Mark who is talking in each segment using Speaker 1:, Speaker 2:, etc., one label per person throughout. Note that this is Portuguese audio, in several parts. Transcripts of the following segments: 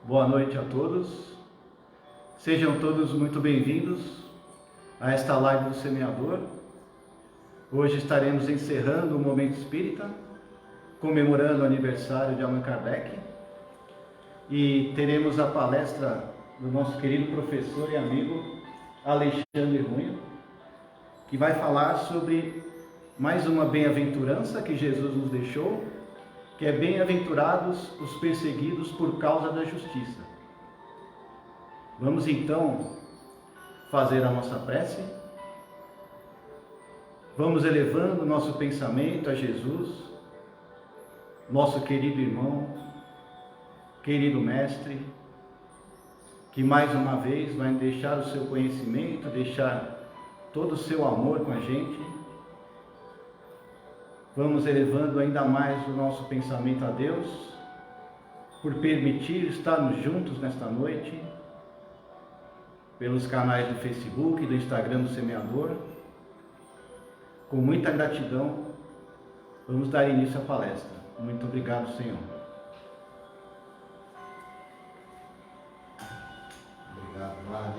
Speaker 1: Boa noite a todos. Sejam todos muito bem-vindos a esta live do Semeador. Hoje estaremos encerrando o Momento Espírita, comemorando o aniversário de Allan Kardec, e teremos a palestra do nosso querido professor e amigo Alexandre Runho, que vai falar sobre mais uma bem-aventurança que Jesus nos deixou, que é bem-aventurados os perseguidos por causa da justiça. Vamos então fazer a nossa prece. Vamos elevando nosso pensamento a Jesus, nosso querido irmão, querido mestre, que mais uma vez vai deixar o seu conhecimento, deixar todo o seu amor com a gente. Vamos elevando ainda mais o nosso pensamento a Deus, por permitir estarmos juntos nesta noite, pelos canais do Facebook e do Instagram do Semeador. Com muita gratidão, vamos dar início à palestra. Muito obrigado, Senhor.
Speaker 2: Obrigado, Vlad.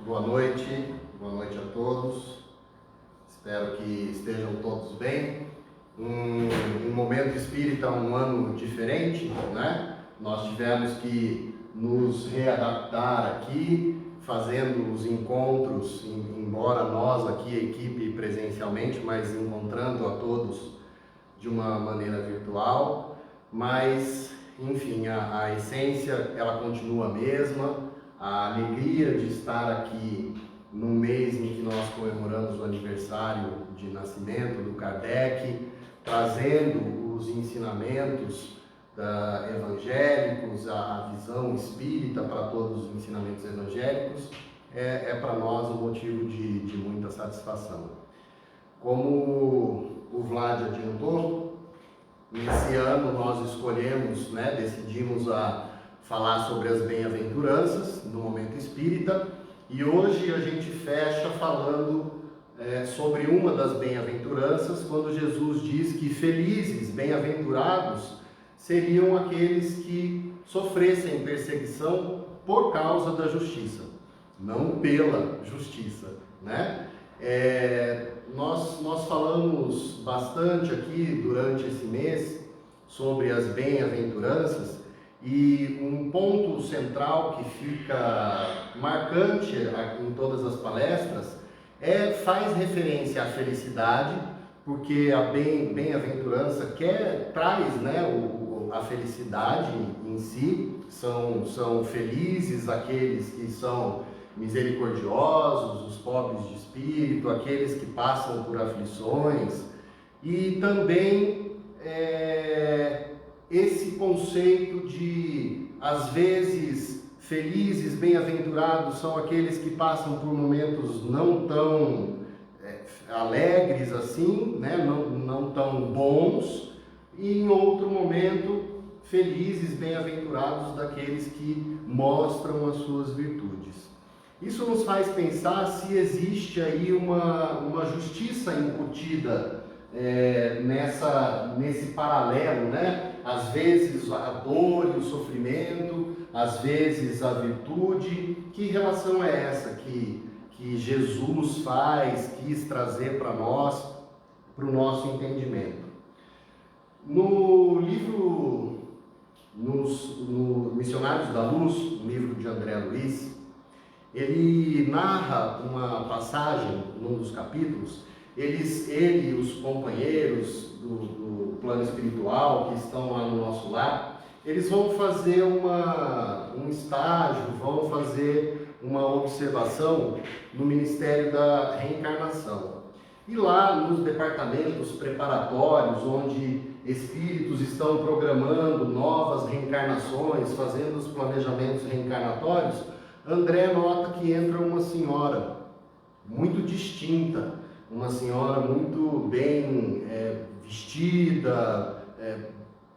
Speaker 2: Boa noite a todos. Espero que estejam todos bem. Um momento espírita, um ano diferente, né? Nós tivemos que nos readaptar aqui, fazendo os encontros, embora nós aqui, a equipe presencialmente, mas encontrando a todos de uma maneira virtual. Mas, enfim, a essência, ela continua a mesma. A alegria de estar aqui no mês em que nós comemoramos o aniversário de nascimento do Kardec, trazendo os ensinamentos evangélicos, a visão espírita para todos os ensinamentos evangélicos, é para nós um motivo de muita satisfação. Como o Vlad adiantou, nesse ano nós escolhemos, decidimos a falar sobre as bem-aventuranças no Momento Espírita, e hoje a gente fecha falando sobre uma das bem-aventuranças, quando Jesus diz que felizes, bem-aventurados, seriam aqueles que sofressem perseguição por causa da justiça, não pela justiça, né? Nós falamos bastante aqui durante esse mês sobre as bem-aventuranças, e um ponto central que fica marcante em todas as palestras faz referência à felicidade, porque a bem-aventurança traz a felicidade em si. São felizes aqueles que são misericordiosos, os pobres de espírito, aqueles que passam por aflições, e também esse conceito de, às vezes, felizes, bem-aventurados são aqueles que passam por momentos não tão alegres assim, não tão bons, e em outro momento, felizes, bem-aventurados daqueles que mostram as suas virtudes. Isso nos faz pensar se existe aí uma justiça incutida nesse paralelo, né? Às vezes a dor e o sofrimento, às vezes a virtude. Que relação é essa que Jesus quis trazer para nós, para o nosso entendimento? No livro, no Missionários da Luz, um livro de André Luiz, ele narra uma passagem num dos capítulos. Ele e os companheiros do plano espiritual que estão lá no nosso lar, eles vão fazer um estágio, vão fazer uma observação no Ministério da Reencarnação. E lá nos departamentos preparatórios, onde espíritos estão programando novas reencarnações, fazendo os planejamentos reencarnatórios, André nota que entra uma senhora muito distinta, uma senhora muito bem vestida,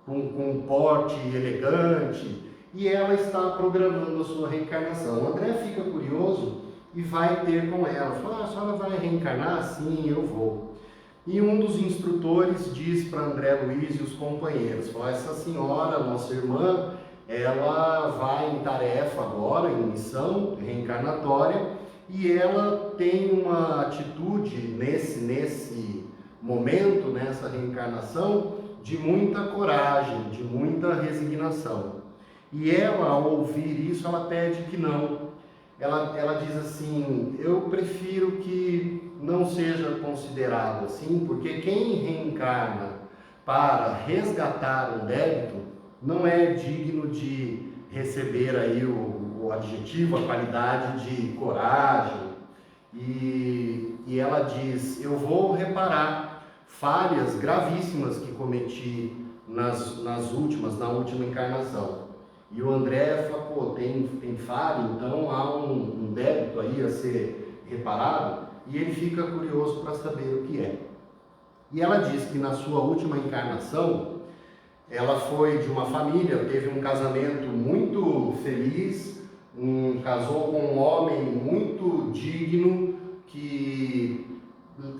Speaker 2: com um porte elegante, e ela está programando a sua reencarnação. O André fica curioso e vai ter com ela. Fala: a senhora vai reencarnar? Sim, eu vou. E um dos instrutores diz para André Luiz e os companheiros: essa senhora, nossa irmã, ela vai em tarefa agora, em missão reencarnatória, e ela tem uma atitude nesse momento, nessa reencarnação, de muita coragem, de muita resignação. E ela, ao ouvir isso, ela pede que não. Ela diz assim: eu prefiro que não seja considerado assim, porque quem reencarna para resgatar um débito não é digno de receber aí o adjetivo, a qualidade de coragem. E ela diz: eu vou reparar falhas gravíssimas que cometi na última encarnação. E o André fala: pô, tem falha, então há um débito aí a ser reparado, e ele fica curioso para saber o que é. E ela diz que na sua última encarnação, ela foi de uma família, teve um casamento muito feliz, casou com um homem muito digno, que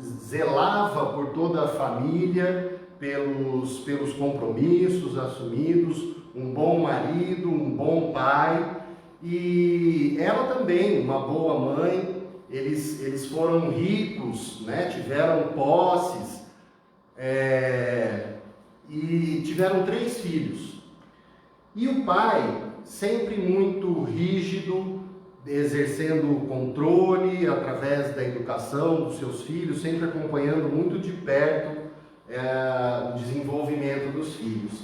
Speaker 2: zelava por toda a família, pelos compromissos assumidos, um bom marido, um bom pai, e ela também, uma boa mãe. Eles foram ricos, né? Tiveram posses, e tiveram 3 filhos. E o pai, sempre muito rígido, exercendo o controle através da educação dos seus filhos, sempre acompanhando muito de perto o desenvolvimento dos filhos.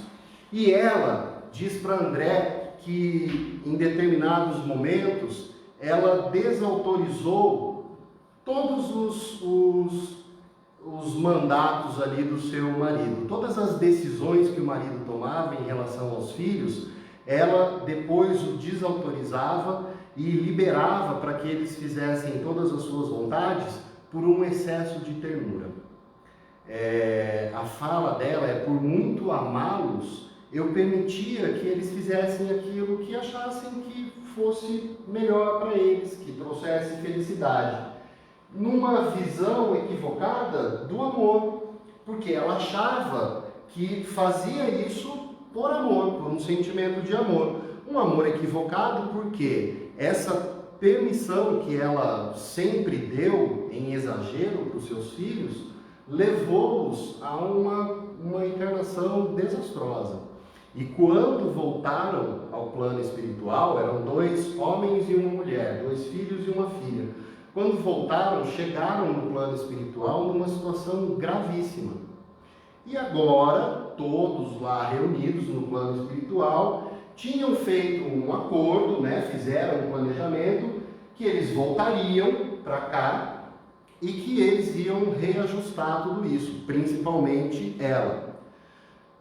Speaker 2: E ela diz para André que em determinados momentos ela desautorizou todos os mandatos ali do seu marido. Todas as decisões que o marido tomava em relação aos filhos, ela depois o desautorizava e liberava para que eles fizessem todas as suas vontades por um excesso de ternura. A fala dela é: por muito amá-los, eu permitia que eles fizessem aquilo que achassem que fosse melhor para eles, que trouxesse felicidade. Numa visão equivocada do amor, porque ela achava que fazia isso por amor, por um sentimento de amor. Um amor equivocado porque essa permissão que ela sempre deu em exagero para os seus filhos levou-os a uma encarnação desastrosa. E quando voltaram ao plano espiritual, eram 2 homens e uma mulher, 2 filhos e uma filha. Quando voltaram, chegaram no plano espiritual numa situação gravíssima. E agora, todos lá reunidos no plano espiritual, tinham feito um acordo, né? Fizeram um planejamento, que eles voltariam para cá e que eles iam reajustar tudo isso, principalmente ela.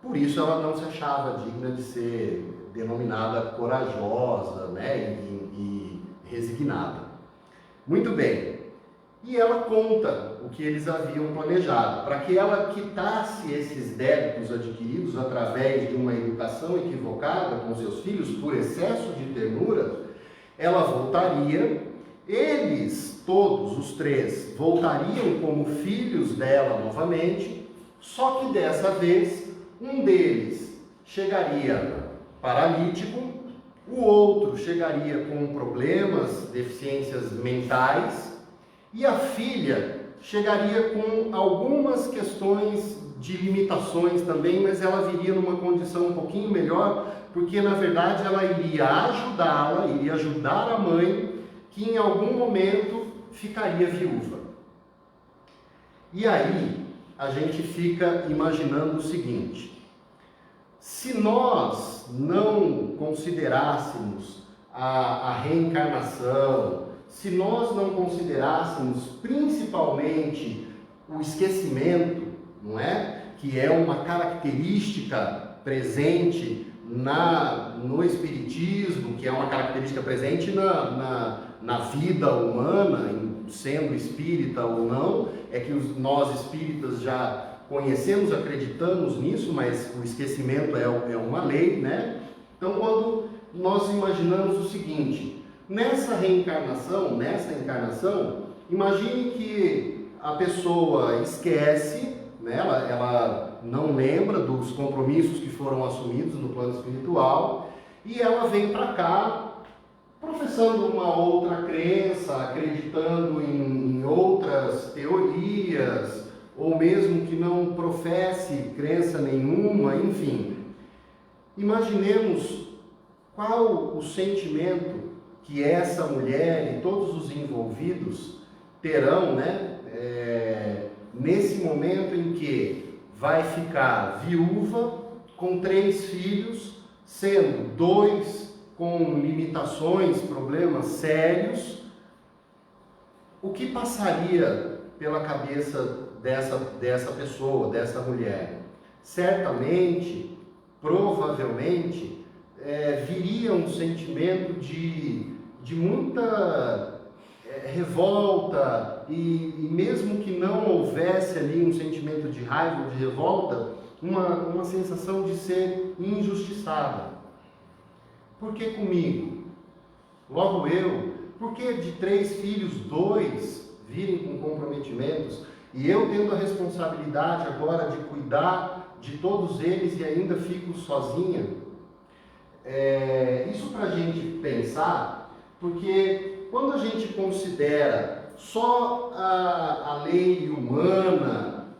Speaker 2: Por isso ela não se achava digna de ser denominada corajosa, né? e resignada. Muito bem. E ela conta o que eles haviam planejado. Para que ela quitasse esses débitos adquiridos através de uma educação equivocada com seus filhos, por excesso de ternura, ela voltaria. Eles, todos os 3, voltariam como filhos dela novamente, só que dessa vez um deles chegaria paralítico, o outro chegaria com problemas, deficiências mentais, e a filha chegaria com algumas questões de limitações também, mas ela viria numa condição um pouquinho melhor, porque na verdade ela iria ajudá-la, iria ajudar a mãe, que em algum momento ficaria viúva. E aí a gente fica imaginando o seguinte: se nós não considerássemos a reencarnação, se nós não considerássemos principalmente o esquecimento, não é? Que é uma característica presente no Espiritismo, que é uma característica presente na vida humana, sendo espírita ou não, é que nós espíritas já conhecemos, acreditamos nisso, mas o esquecimento é uma lei, né? Então, quando nós imaginamos o seguinte: nessa encarnação, imagine que a pessoa esquece, né? Ela não lembra dos compromissos que foram assumidos no plano espiritual, E ela veio para cá professando uma outra crença, acreditando em outras teorias, ou mesmo que não professe crença nenhuma, enfim. Imaginemos qual o sentimento que essa mulher e todos os envolvidos terão, nesse momento em que vai ficar viúva com 3 filhos, sendo 2 com limitações, problemas sérios. O que passaria pela cabeça dessa pessoa, dessa mulher? Certamente, provavelmente, viria um sentimento de muita revolta, e mesmo que não houvesse ali um sentimento de raiva ou de revolta, uma sensação de ser injustiçada. Por que comigo? Logo eu? Por que de 3 filhos, 2 virem com comprometimentos, e eu tendo a responsabilidade agora de cuidar de todos eles e ainda fico sozinha? Isso para a gente pensar, porque quando a gente considera só a lei humana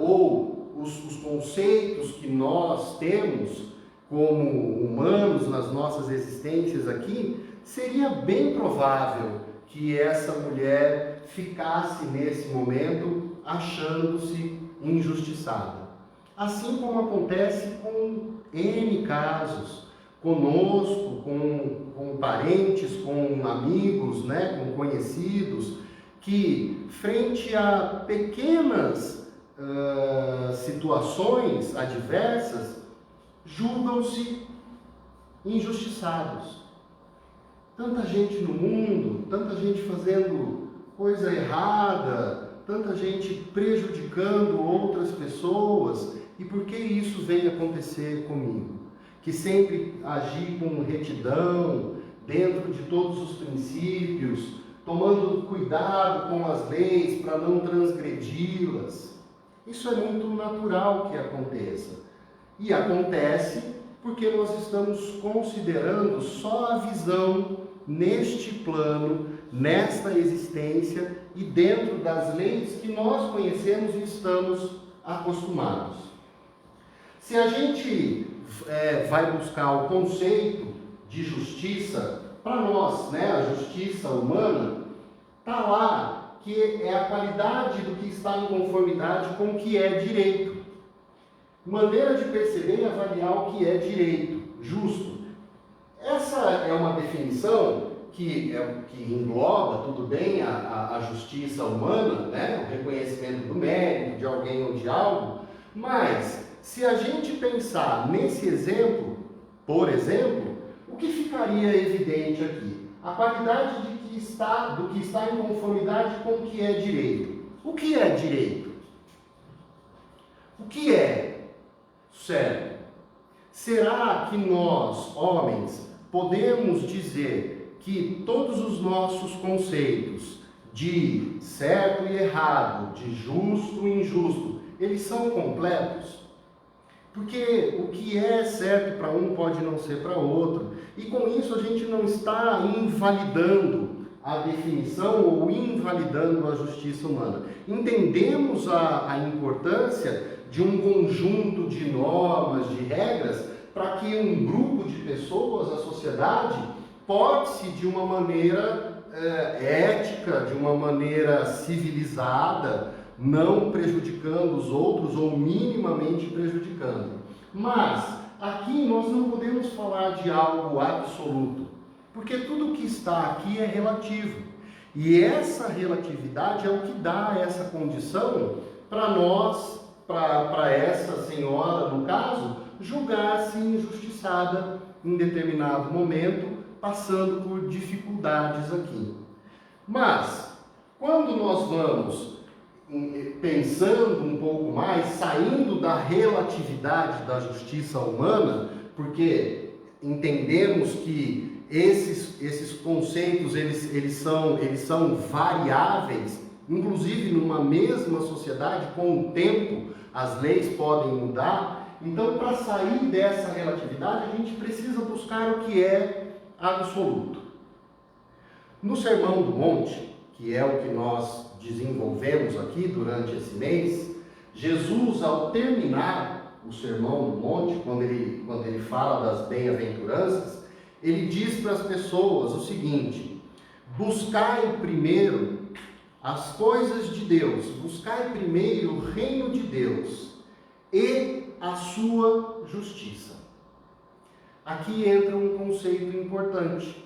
Speaker 2: ou os conceitos que nós temos como humanos nas nossas existências aqui, seria bem provável que essa mulher ficasse nesse momento achando-se injustiçada. Assim como acontece com N casos, conosco, com parentes, com amigos, com conhecidos, que frente a pequenas situações adversas, julgam-se injustiçados. Tanta gente no mundo, tanta gente fazendo coisa errada, tanta gente prejudicando outras pessoas, e por que isso vem acontecer comigo? Que sempre agi com retidão, dentro de todos os princípios, tomando cuidado com as leis para não transgredi-las. Isso é muito natural que aconteça. E acontece porque nós estamos considerando só a visão neste plano, nesta existência e dentro das leis que nós conhecemos e estamos acostumados. Se a gente vai buscar o conceito de justiça, para nós, a justiça humana, está lá, que é a qualidade do que está em conformidade com o que é direito. Maneira de perceber e avaliar o que é direito, justo. Essa é uma definição que engloba, tudo bem, a justiça humana, o reconhecimento do mérito de alguém ou de algo, mas se a gente pensar nesse exemplo, por exemplo, o que ficaria evidente aqui? A qualidade do que está em conformidade com o que é direito. O que é direito? O que é certo? Será que nós, homens, podemos dizer que todos os nossos conceitos de certo e errado, de justo e injusto, eles são completos? Porque o que é certo para um pode não ser para outro. E com isso a gente não está invalidando a definição ou invalidando a justiça humana. Entendemos a importância de um conjunto de normas, de regras, para que um grupo de pessoas, a sociedade, porte-se de uma maneira ética, de uma maneira civilizada, não prejudicando os outros ou minimamente prejudicando. Mas aqui nós não podemos falar de algo absoluto, porque tudo que está aqui é relativo. E essa relatividade é o que dá essa condição para nós, para essa senhora, no caso, julgar-se injustiçada em determinado momento, passando por dificuldades aqui. Mas, quando nós vamos pensando um pouco mais, saindo da relatividade da justiça humana, porque entendemos que esses conceitos eles são variáveis, inclusive numa mesma sociedade, com o tempo as leis podem mudar, Então, para sair dessa relatividade, a gente precisa buscar o que é absoluto. No Sermão do Monte, que é o que nós desenvolvemos aqui durante esse mês, Jesus, ao terminar o Sermão do Monte, quando ele fala das bem-aventuranças, ele diz para as pessoas o seguinte: buscai primeiro as coisas de Deus, buscai primeiro o reino de Deus e a sua justiça. Aqui entra um conceito importante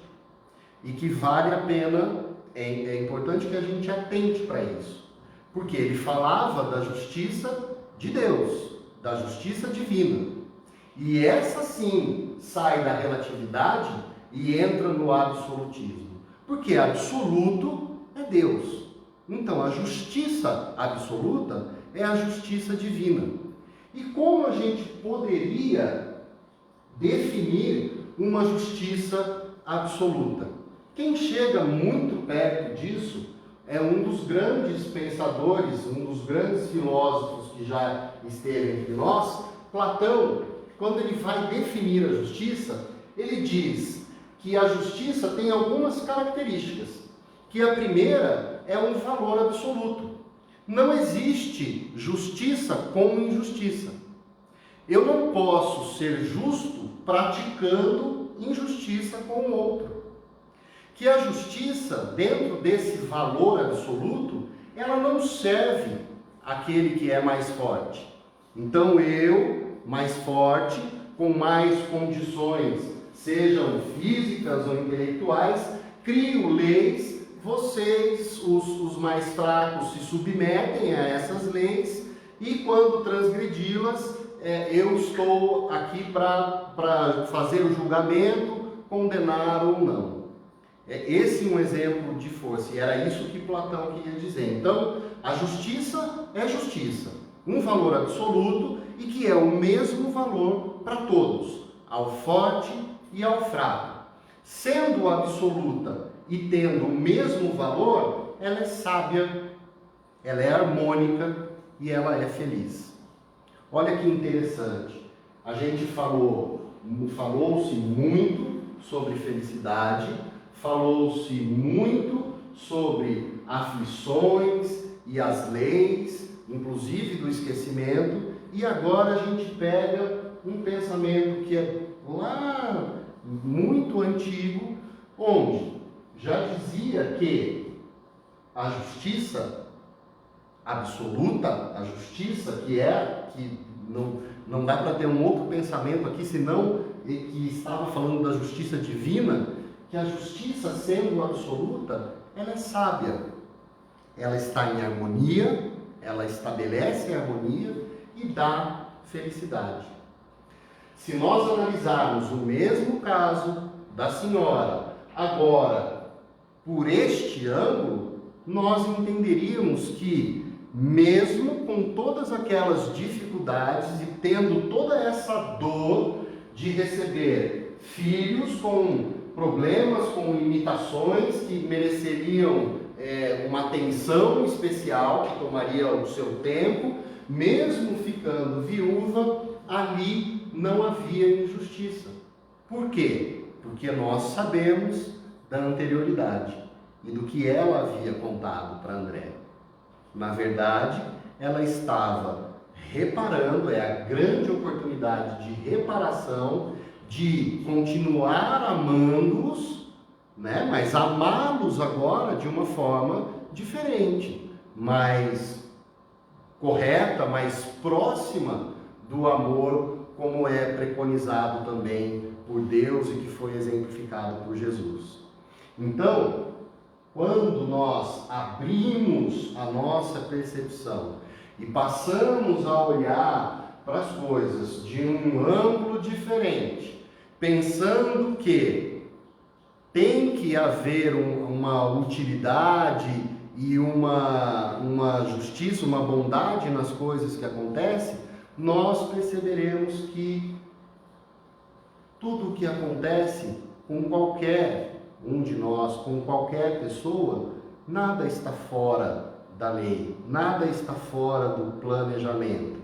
Speaker 2: e que vale a pena, é importante que a gente atente para isso, porque ele falava da justiça de Deus, da justiça divina, e essa sim sai da relatividade e entra no absolutismo, porque absoluto é Deus. Então a justiça absoluta é a justiça divina. E como a gente poderia definir uma justiça absoluta? Quem chega muito perto disso é um dos grandes pensadores, um dos grandes filósofos que já esteve entre nós, Platão. Quando ele vai definir a justiça, ele diz que a justiça tem algumas características, que a primeira é um valor absoluto. Não existe justiça com injustiça. Eu não posso ser justo praticando injustiça com o outro. Que a justiça, dentro desse valor absoluto, ela não serve àquele que é mais forte. Então eu, mais forte, com mais condições, sejam físicas ou intelectuais, crio leis. Vocês, os mais fracos, se submetem a essas leis e quando transgredi-las, eu estou aqui para fazer o julgamento, condenar ou não. Esse é um exemplo de força, e era isso que Platão queria dizer. Então, a justiça é justiça, um valor absoluto e que é o mesmo valor para todos, ao forte e ao fraco. Sendo absoluta e tendo o mesmo valor, ela é sábia, ela é harmônica e ela é feliz. Olha que interessante, a gente falou-se muito sobre felicidade, falou-se muito sobre aflições e as leis, inclusive do esquecimento, e agora a gente pega um pensamento que é lá muito antigo, onde já dizia que a justiça absoluta, a justiça que não dá para ter um outro pensamento aqui, senão que estava falando da justiça divina, que a justiça, sendo absoluta, ela é sábia, ela está em harmonia, ela estabelece a harmonia e dá felicidade. Se nós analisarmos o mesmo caso da senhora, agora, por este ângulo, nós entenderíamos que, mesmo com todas aquelas dificuldades e tendo toda essa dor de receber filhos com problemas, com limitações que mereceriam uma atenção especial, que tomaria o seu tempo, mesmo ficando viúva, ali não havia injustiça. Por quê? Porque nós sabemos da anterioridade e do que ela havia contado para André. Na verdade, ela estava reparando, é a grande oportunidade de reparação, de continuar amando-os, né? Mas amá-los agora de uma forma diferente, mais correta, mais próxima do amor, como é preconizado também por Deus e que foi exemplificado por Jesus. Então, quando nós abrimos a nossa percepção e passamos a olhar para as coisas de um ângulo diferente, pensando que tem que haver uma utilidade e uma justiça, uma bondade nas coisas que acontecem, nós perceberemos que tudo o que acontece com qualquer um de nós, com qualquer pessoa, nada está fora da lei, nada está fora do planejamento.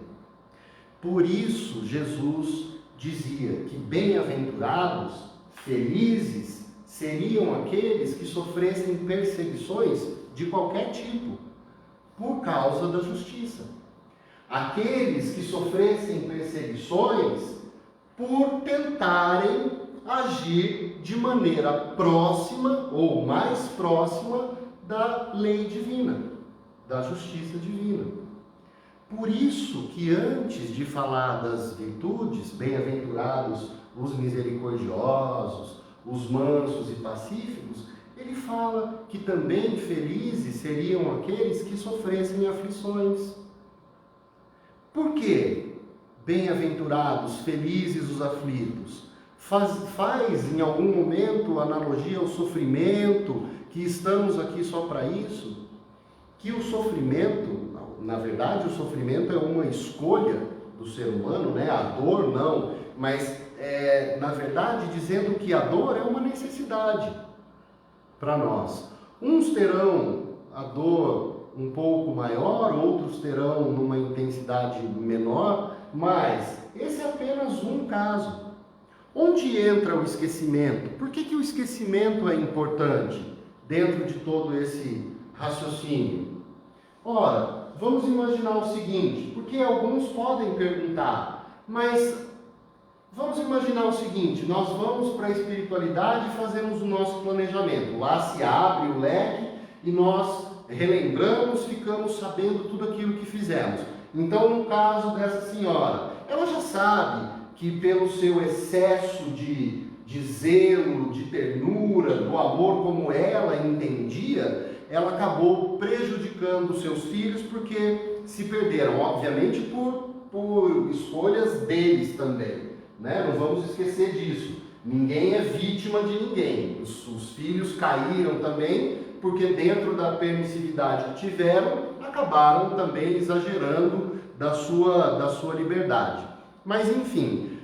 Speaker 2: Por isso, Jesus dizia que bem-aventurados, felizes, seriam aqueles que sofressem perseguições de qualquer tipo, por causa da justiça. Aqueles que sofressem perseguições por tentarem agir de maneira próxima ou mais próxima da lei divina, da justiça divina. Por isso que antes de falar das virtudes, bem-aventurados os misericordiosos, os mansos e pacíficos, ele fala que também felizes seriam aqueles que sofressem aflições. Por quê? Bem-aventurados, felizes os aflitos. Faz em algum momento analogia ao sofrimento, que estamos aqui só para isso? Que o sofrimento, na verdade o sofrimento é uma escolha do ser humano, né? A dor não, mas na verdade dizendo que a dor é uma necessidade para nós. Uns terão a dor um pouco maior, outros terão numa intensidade menor, mas esse é apenas um caso. Onde entra o esquecimento? Por que o esquecimento é importante dentro de todo esse raciocínio? Ora, vamos imaginar o seguinte, porque alguns podem perguntar, mas vamos imaginar o seguinte, nós vamos para a espiritualidade e fazemos o nosso planejamento. Lá se abre o leque e nós relembramos, ficamos sabendo tudo aquilo que fizemos. Então, no caso dessa senhora, ela já sabe que pelo seu excesso de zelo, de ternura, do amor como ela entendia, ela acabou prejudicando os seus filhos porque se perderam, obviamente por escolhas deles também, né? Não vamos esquecer disso. Ninguém é vítima de ninguém. Os filhos caíram também porque dentro da permissividade que tiveram, acabaram também exagerando da sua liberdade. Mas enfim,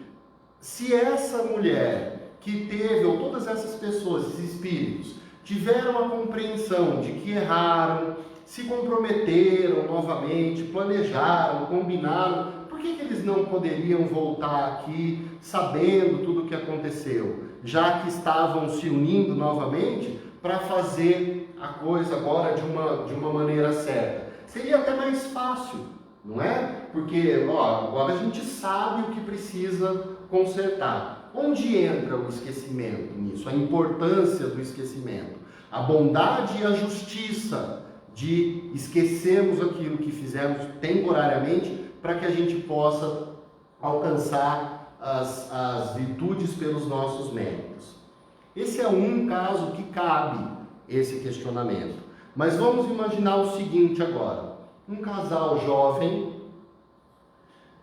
Speaker 2: se essa mulher que teve, ou todas essas pessoas, esses espíritos, tiveram a compreensão de que erraram, se comprometeram novamente, planejaram, combinaram, por que eles não poderiam voltar aqui sabendo tudo o que aconteceu, já que estavam se unindo novamente para fazer a coisa agora de uma maneira certa? Seria até mais fácil, não é? Porque agora a gente sabe o que precisa consertar. Onde entra o esquecimento nisso? A importância do esquecimento. A bondade e a justiça de esquecermos aquilo que fizemos temporariamente para que a gente possa alcançar as virtudes pelos nossos méritos. Esse é um caso que cabe esse questionamento. Mas vamos imaginar o seguinte agora. Um casal jovem,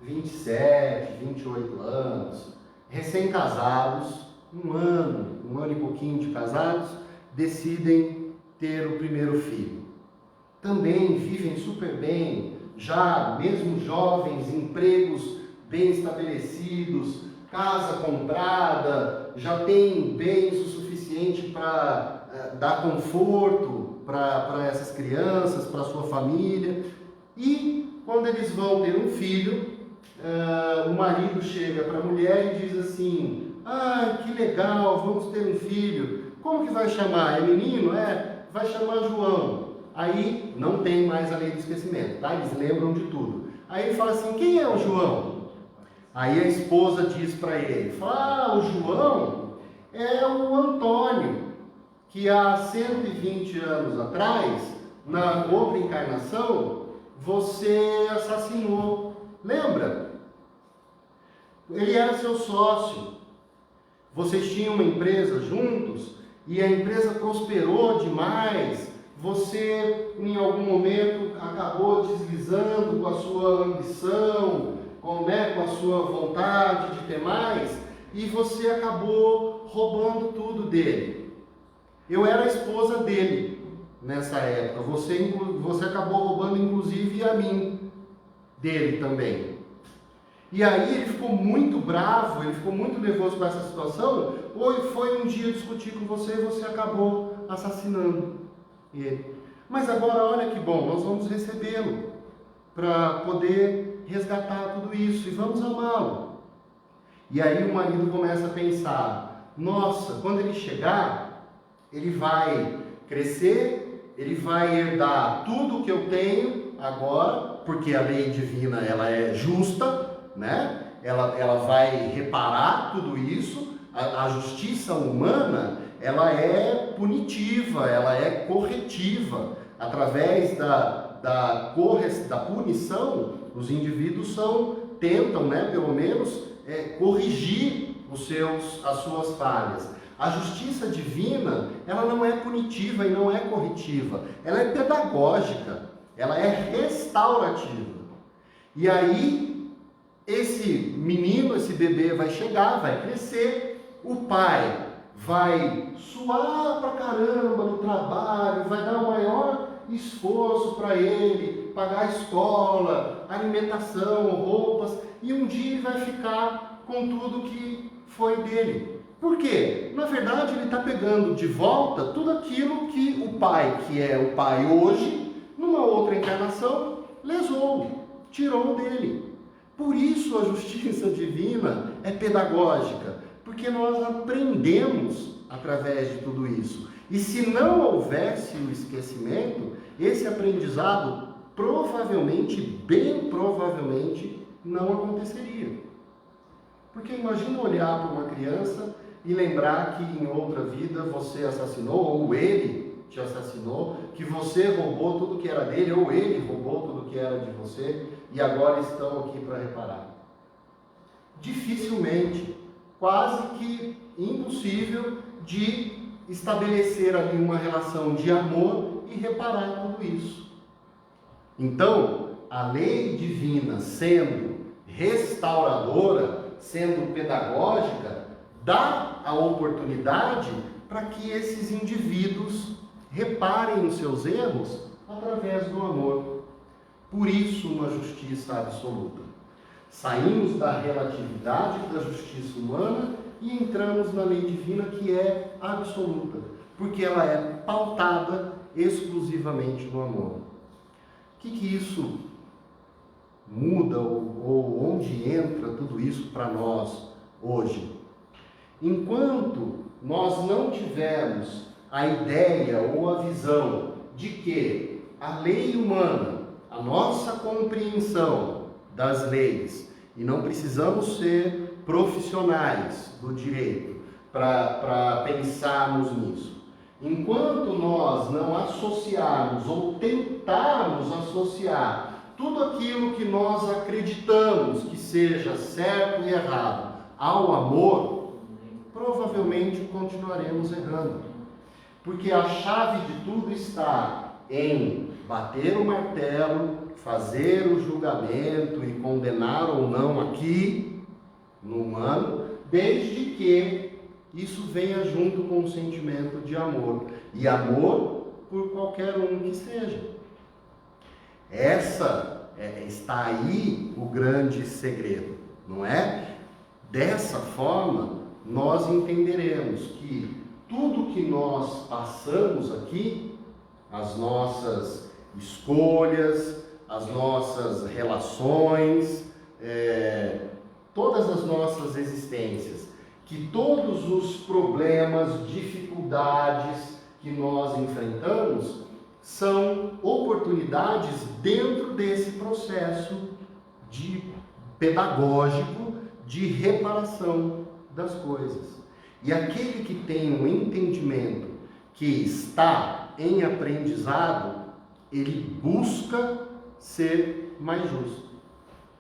Speaker 2: 27, 28 anos, recém-casados, um ano e pouquinho de casados, decidem ter o primeiro filho. Também vivem super bem, já mesmo jovens, empregos bem estabelecidos, casa comprada, já tem bens o suficiente para dar conforto para essas crianças, para sua família. E quando eles vão ter um filho, o marido chega para a mulher e diz assim: que legal, vamos ter um filho. Como que vai chamar? É menino? Vai chamar João. Aí não tem mais a lei do esquecimento, tá? Eles lembram de tudo. Aí ele fala assim: quem é o João? Aí a esposa diz para ele, o João é o Antônio, que há 120 anos atrás, na outra encarnação, você assassinou. Lembra? Ele era seu sócio. Vocês tinham uma empresa juntos e a empresa prosperou demais. Você, em algum momento, acabou deslizando com a sua ambição, com a sua vontade de ter mais, e você acabou roubando tudo dele. Eu era a esposa dele nessa época. Você acabou roubando, inclusive, a mim, dele também. E aí ele ficou muito bravo, ele ficou muito nervoso com essa situação, ou foi um dia discutir com você e você acabou assassinando ele. Mas agora olha que bom, nós vamos recebê-lo para poder resgatar tudo isso e vamos amá-lo. E aí o marido começa a pensar, nossa, quando ele chegar, ele vai crescer, ele vai herdar tudo o que eu tenho agora, porque a lei divina ela é justa, né? Ela vai reparar tudo isso. A justiça humana ela é punitiva, ela é corretiva. Através da punição, os indivíduos tentam, né, pelo menos, corrigir as suas falhas. A justiça divina, ela não é punitiva e não é corretiva, ela é pedagógica, ela é restaurativa. E aí, esse menino, esse bebê vai chegar, vai crescer, o pai vai suar pra caramba no trabalho, vai dar o maior esforço para ele, pagar a escola, alimentação, roupas, e um dia ele vai ficar com tudo que foi dele. Por quê? Na verdade, ele está pegando de volta tudo aquilo que o pai, que é o pai hoje, numa outra encarnação, lesou, tirou dele. Por isso a justiça divina é pedagógica, porque nós aprendemos através de tudo isso. E se não houvesse o esquecimento, esse aprendizado provavelmente, bem provavelmente, não aconteceria. Porque imagina olhar para uma criança e lembrar que em outra vida você assassinou, ou ele te assassinou, que você roubou tudo que era dele, ou ele roubou tudo que era de você, e agora estão aqui para reparar. Dificilmente, quase que impossível de estabelecer ali uma relação de amor e reparar tudo isso. Então, a lei divina sendo restauradora, sendo pedagógica, dá a oportunidade para que esses indivíduos reparem os seus erros através do amor. Por isso, uma justiça absoluta. Saímos da relatividade da justiça humana e entramos na lei divina, que é absoluta, porque ela é pautada exclusivamente no amor. O que isso muda ou onde entra tudo isso para nós hoje? Enquanto nós não tivermos a ideia ou a visão de que a lei humana, a nossa compreensão das leis, e não precisamos ser profissionais do direito para pensarmos nisso. Enquanto nós não associarmos ou tentarmos associar tudo aquilo que nós acreditamos que seja certo e errado ao amor, provavelmente continuaremos errando. Porque a chave de tudo está em bater o martelo, fazer o julgamento e condenar ou não aqui no humano, desde que isso venha junto com o sentimento de amor. E amor por qualquer um que seja. Está aí o grande segredo, não é? Dessa forma, nós entenderemos que tudo que nós passamos aqui, as nossas escolhas, as nossas relações, todas as nossas existências, que todos os problemas, dificuldades que nós enfrentamos são oportunidades dentro desse processo pedagógico de reparação das coisas. E aquele que tem um entendimento que está em aprendizado, ele busca ser mais justo.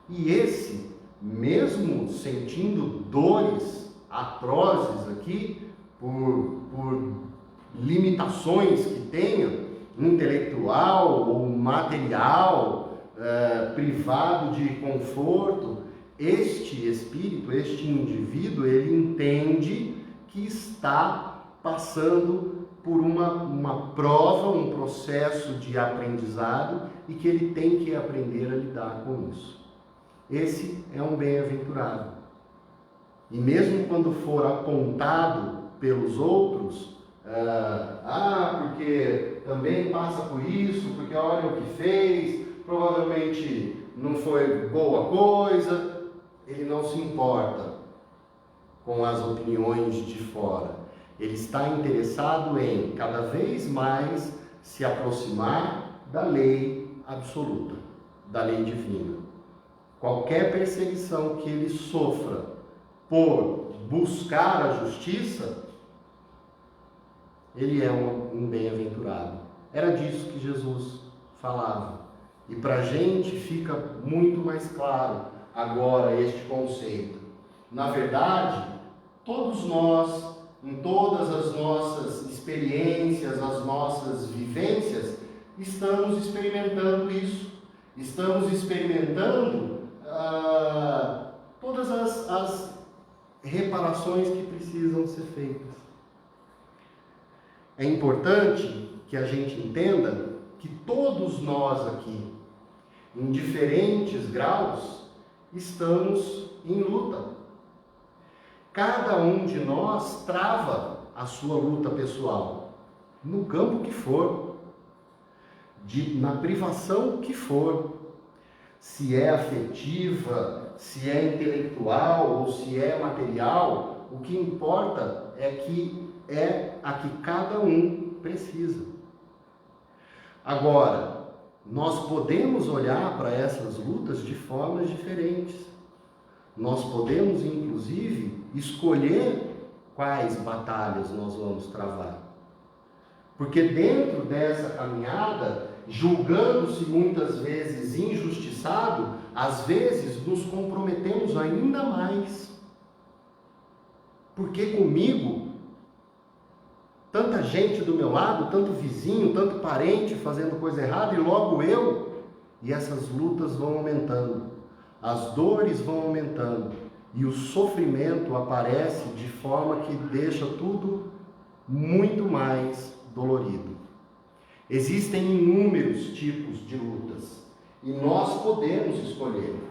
Speaker 2: E esse, mesmo sentindo dores atrozes aqui, por limitações que tenha, intelectual ou material, privado de conforto, este espírito, este indivíduo, ele entende que está passando por uma prova, um processo de aprendizado e que ele tem que aprender a lidar com isso. Esse é um bem-aventurado. E mesmo quando for apontado pelos outros, porque também passa por isso, porque olha o que fez, provavelmente não foi boa coisa, ele não se importa com as opiniões de fora. Ele está interessado em cada vez mais se aproximar da lei absoluta, da lei divina. Qualquer perseguição que ele sofra por buscar a justiça, ele é um bem-aventurado. Era disso que Jesus falava. E para a gente fica muito mais claro agora este conceito. Na verdade, todos nós, em todas as nossas experiências, as nossas vivências, estamos experimentando isso. Estamos experimentando todas as reparações que precisam ser feitas. É importante que a gente entenda que todos nós aqui, em diferentes graus, estamos em luta. Cada um de nós trava a sua luta pessoal, no campo que for, na privação que for, se é afetiva, se é intelectual ou se é material, o que importa é que é a que cada um precisa. Agora, nós podemos olhar para essas lutas de formas diferentes. Nós podemos, inclusive, escolher quais batalhas nós vamos travar. Porque dentro dessa caminhada, julgando-se muitas vezes injustiçado, às vezes nos comprometemos ainda mais. Porque comigo, tanta gente do meu lado, tanto vizinho, tanto parente fazendo coisa errada, e logo eu, e essas lutas vão aumentando, as dores vão aumentando, e o sofrimento aparece de forma que deixa tudo muito mais dolorido. Existem inúmeros tipos de lutas, e nós podemos escolher.